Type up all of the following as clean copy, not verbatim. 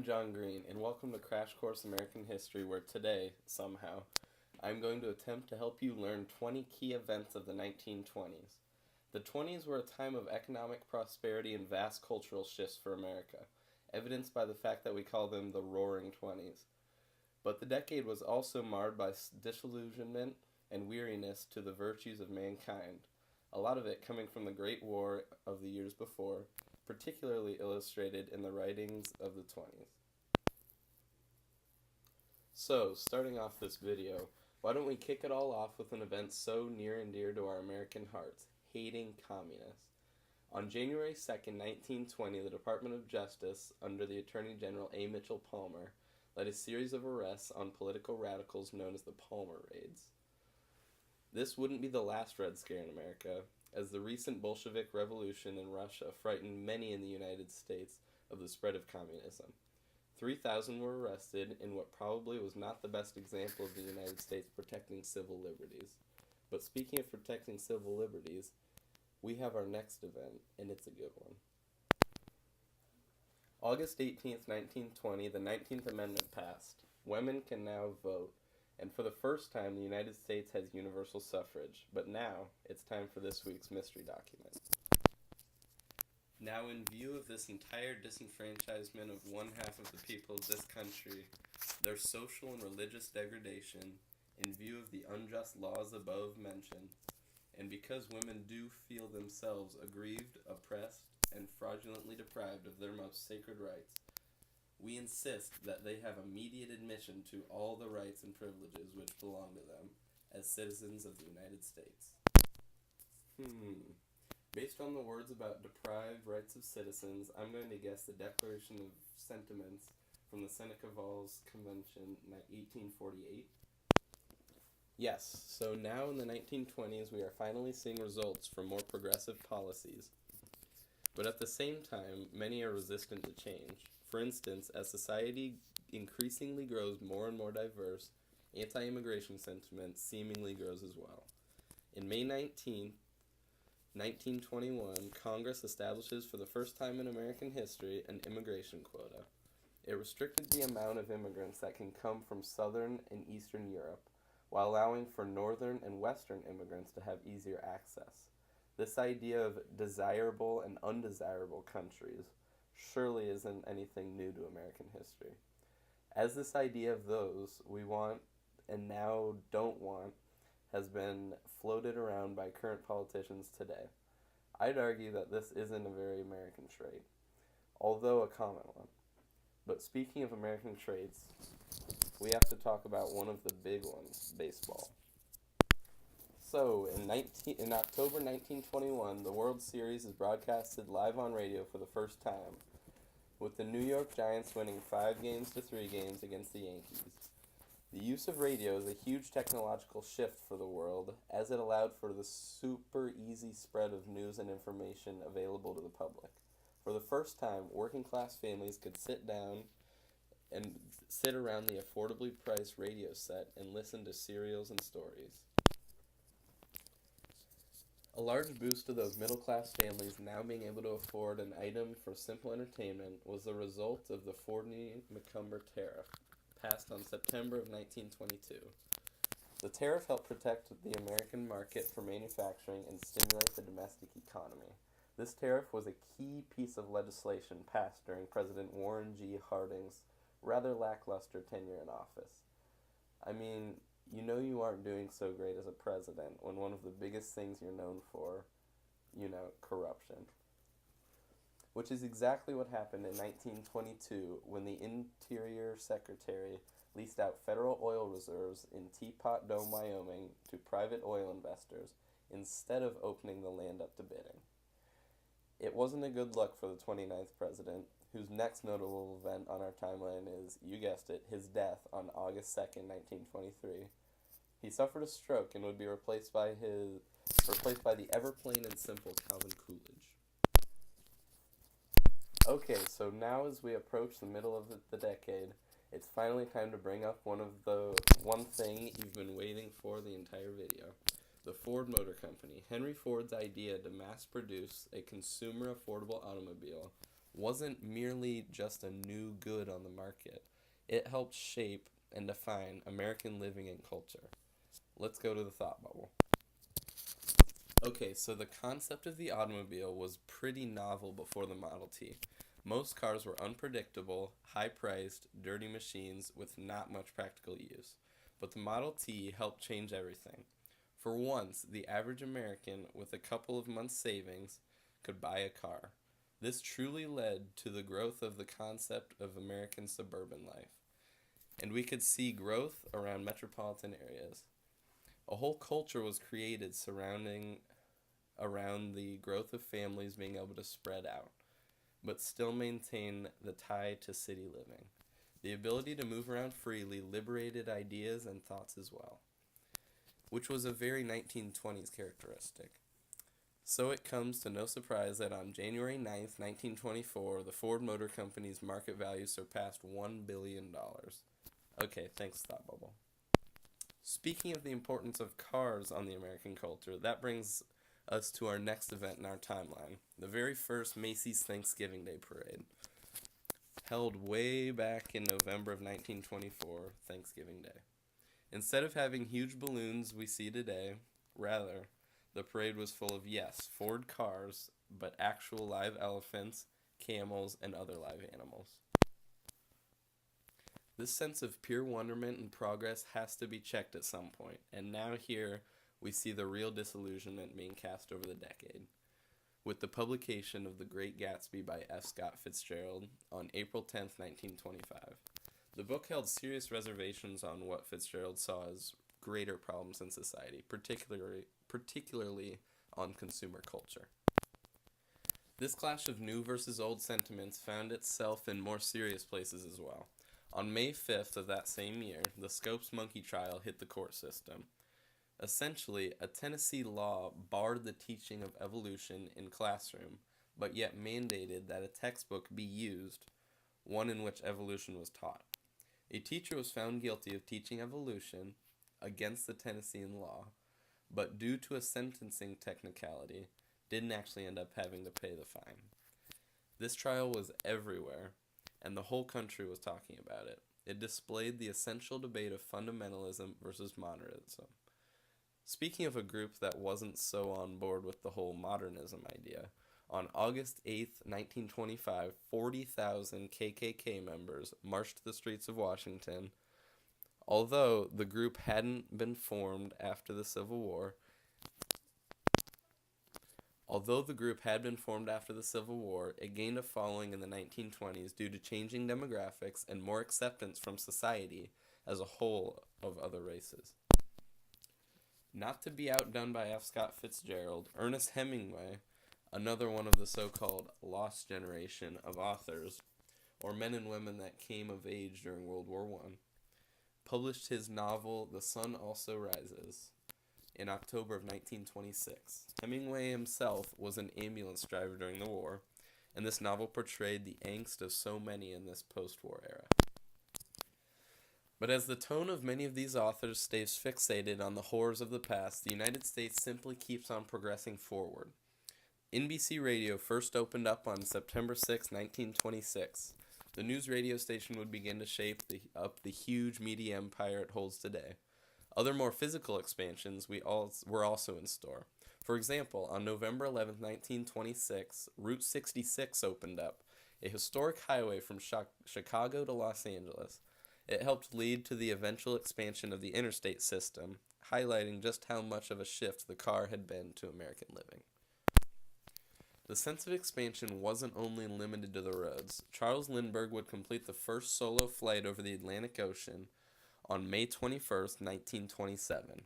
I'm John Green, and welcome to Crash Course American History, where today, somehow, I'm going to attempt to help you learn 20 key events of the 1920s. The 20s were a time of economic prosperity and vast cultural shifts for America, evidenced by the fact that we call them the Roaring Twenties. But the decade was also marred by disillusionment and weariness to the virtues of mankind, a lot of it coming from the Great War of the years before, particularly illustrated in the writings of the 20s. So, starting off this video, why don't we kick it all off with an event so near and dear to our American hearts, hating communists. On January 2nd, 1920, the Department of Justice, under the Attorney General A. Mitchell Palmer, led a series of arrests on political radicals known as the Palmer Raids. This wouldn't be the last Red Scare in America, as the recent Bolshevik Revolution in Russia frightened many in the United States of the spread of communism. 3,000 were arrested in what probably was not the best example of the United States protecting civil liberties. But speaking of protecting civil liberties, we have our next event, and it's a good one. August 18th, 1920, the 19th Amendment passed. Women can now vote, and for the first time, the United States has universal suffrage. But now, it's time for this week's mystery document. Now, in view of this entire disenfranchisement of one half of the people of this country, their social and religious degradation, in view of the unjust laws above mentioned, and because women do feel themselves aggrieved, oppressed, and fraudulently deprived of their most sacred rights, we insist that they have immediate admission to all the rights and privileges which belong to them as citizens of the United States. Based on the words about deprived rights of citizens, I'm going to guess the Declaration of Sentiments from the Seneca Falls Convention in 1848. Yes, so now in the 1920s we are finally seeing results from more progressive policies. But at the same time, many are resistant to change. For instance, as society increasingly grows more and more diverse, anti-immigration sentiment seemingly grows as well. In May 19th, 1921, Congress establishes for the first time in American history an immigration quota. It restricted the amount of immigrants that can come from Southern and Eastern Europe, while allowing for Northern and Western immigrants to have easier access. This idea of desirable and undesirable countries surely isn't anything new to American history. As this idea of those we want and now don't want has been floated around by current politicians today, I'd argue that this isn't a very American trait, although a common one. But speaking of American traits, we have to talk about one of the big ones, baseball. So, in October 1921, the World Series is broadcasted live on radio for the first time, with the New York Giants winning 5-3 games against the Yankees. The use of radio is a huge technological shift for the world, as it allowed for the super easy spread of news and information available to the public. For the first time, working class families could sit down and sit around the affordably priced radio set and listen to serials and stories. A large boost to those middle-class families now being able to afford an item for simple entertainment was the result of the Fordney-McCumber Tariff, passed on September of 1922. The tariff helped protect the American market for manufacturing and stimulate the domestic economy. This tariff was a key piece of legislation passed during President Warren G. Harding's rather lackluster tenure in office. I mean, you know you aren't doing so great as a president when one of the biggest things you're known for, corruption. Which is exactly what happened in 1922 when the Interior Secretary leased out federal oil reserves in Teapot Dome, Wyoming to private oil investors instead of opening the land up to bidding. It wasn't a good look for the 29th president, whose next notable event on our timeline is, you guessed it, his death on August 2nd, 1923. He suffered a stroke and would be replaced by the ever plain and simple Calvin Coolidge. Okay, so now as we approach the middle of the decade, it's finally time to bring up one thing you've been waiting for the entire video. The Ford Motor Company. Henry Ford's idea to mass produce a consumer affordable automobile wasn't merely just a new good on the market. It helped shape and define American living and culture. Let's go to the thought bubble. Okay, so the concept of the automobile was pretty novel before the Model T. Most cars were unpredictable, high-priced, dirty machines with not much practical use. But the Model T helped change everything. For once, the average American with a couple of months' savings could buy a car. This truly led to the growth of the concept of American suburban life. And we could see growth around metropolitan areas. A whole culture was created surrounding around the growth of families being able to spread out, but still maintain the tie to city living. The ability to move around freely liberated ideas and thoughts as well, which was a very 1920s characteristic. So it comes to no surprise that on January 9th, 1924, the Ford Motor Company's market value surpassed $1 billion. Okay, thanks, Thought Bubble. Speaking of the importance of cars on the American culture, that brings us to our next event in our timeline, the very first Macy's Thanksgiving Day Parade, held way back in November of 1924, Thanksgiving Day. Instead of having huge balloons we see today, rather, the parade was full of, yes, Ford cars, but actual live elephants, camels, and other live animals. This sense of pure wonderment and progress has to be checked at some point, and now here we see the real disillusionment being cast over the decade, with the publication of The Great Gatsby by F. Scott Fitzgerald on April 10, 1925. The book held serious reservations on what Fitzgerald saw as greater problems in society, particularly on consumer culture. This clash of new versus old sentiments found itself in more serious places as well. On May 5th of that same year, the Scopes monkey trial hit the court system. Essentially, a Tennessee law barred the teaching of evolution in classroom, but yet mandated that a textbook be used, one in which evolution was taught. A teacher was found guilty of teaching evolution against the Tennessean law, but due to a sentencing technicality, didn't actually end up having to pay the fine. This trial was everywhere, and the whole country was talking about it. It displayed the essential debate of fundamentalism versus modernism. Speaking of a group that wasn't so on board with the whole modernism idea, on August 8th, 1925, 40,000 KKK members marched the streets of Washington. Although the group hadn't been formed after the Civil War, it gained a following in the 1920s due to changing demographics and more acceptance from society as a whole of other races. Not to be outdone by F. Scott Fitzgerald, Ernest Hemingway, another one of the so-called lost generation of authors, or men and women that came of age during World War I, published his novel The Sun Also Rises in October of 1926. Hemingway himself was an ambulance driver during the war, and this novel portrayed the angst of so many in this post-war era. But as the tone of many of these authors stays fixated on the horrors of the past, the United States simply keeps on progressing forward. NBC Radio first opened up on September 6, 1926. The news radio station would begin to shape up the huge media empire it holds today. Other more physical expansions were also in store. For example, on November 11, 1926, Route 66 opened up, a historic highway from Chicago to Los Angeles. It helped lead to the eventual expansion of the interstate system, highlighting just how much of a shift the car had been to American living. The sense of expansion wasn't only limited to the roads. Charles Lindbergh would complete the first solo flight over the Atlantic Ocean on May 21, 1927.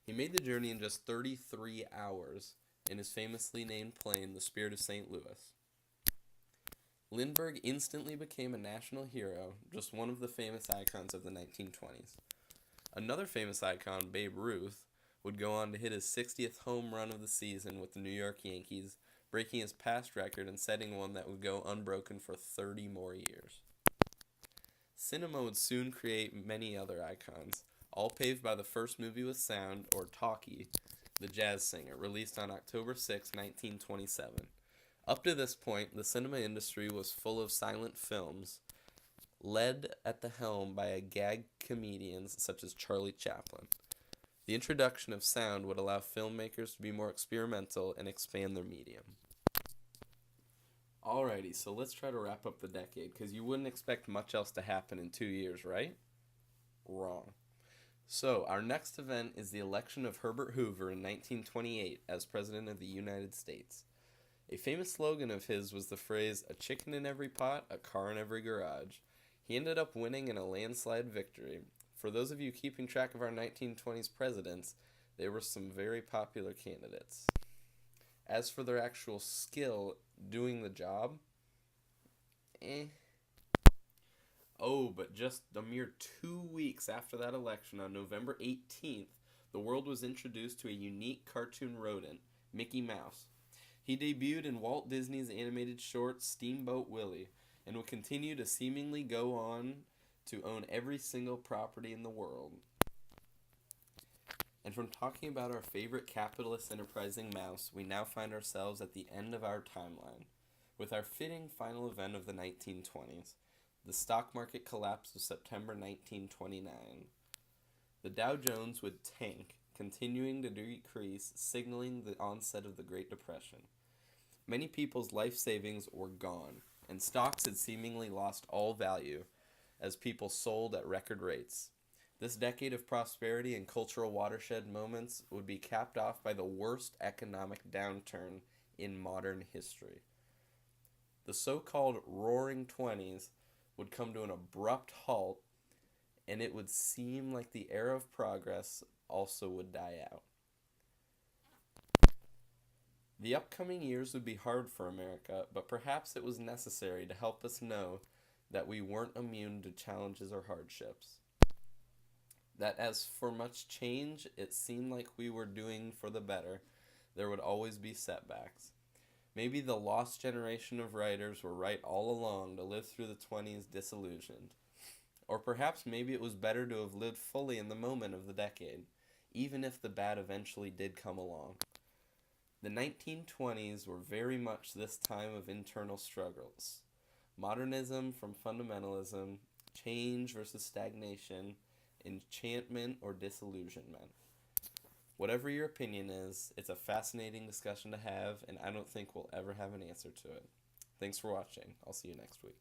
He made the journey in just 33 hours in his famously named plane, the Spirit of St. Louis. Lindbergh instantly became a national hero, just one of the famous icons of the 1920s. Another famous icon, Babe Ruth, would go on to hit his 60th home run of the season with the New York Yankees, breaking his past record and setting one that would go unbroken for 30 more years. Cinema would soon create many other icons, all paved by the first movie with sound, or talkie, The Jazz Singer, released on October 6, 1927. Up to this point, the cinema industry was full of silent films, led at the helm by a gag comedians such as Charlie Chaplin. The introduction of sound would allow filmmakers to be more experimental and expand their medium. Alrighty, so let's try to wrap up the decade, because you wouldn't expect much else to happen in 2 years, right? Wrong. So, our next event is the election of Herbert Hoover in 1928 as President of the United States. A famous slogan of his was the phrase, "A chicken in every pot, a car in every garage." He ended up winning in a landslide victory. For those of you keeping track of our 1920s presidents, they were some very popular candidates. As for their actual skill doing the job, Oh, but just a mere 2 weeks after that election, on November 18th, the world was introduced to a unique cartoon rodent, Mickey Mouse. He debuted in Walt Disney's animated short Steamboat Willie, and will continue to seemingly go on to own every single property in the world. And from talking about our favorite capitalist enterprising mouse, we now find ourselves at the end of our timeline, with our fitting final event of the 1920s. The stock market collapse of September 1929. The Dow Jones would tank, continuing to decrease, signaling the onset of the Great Depression. Many people's life savings were gone, and stocks had seemingly lost all value as people sold at record rates. This decade of prosperity and cultural watershed moments would be capped off by the worst economic downturn in modern history. The so-called Roaring Twenties would come to an abrupt halt, and it would seem like the era of progress also would die out. The upcoming years would be hard for America, but perhaps it was necessary to help us know that we weren't immune to challenges or hardships. That as for much change it seemed like we were doing for the better, there would always be setbacks. Maybe the lost generation of writers were right all along to live through the 20s disillusioned. Or perhaps maybe it was better to have lived fully in the moment of the decade, even if the bad eventually did come along. The 1920s were very much this time of internal struggles. Modernism from fundamentalism, change versus stagnation, enchantment or disillusionment. Whatever your opinion is, it's a fascinating discussion to have, and I don't think we'll ever have an answer to it. Thanks for watching. I'll see you next week.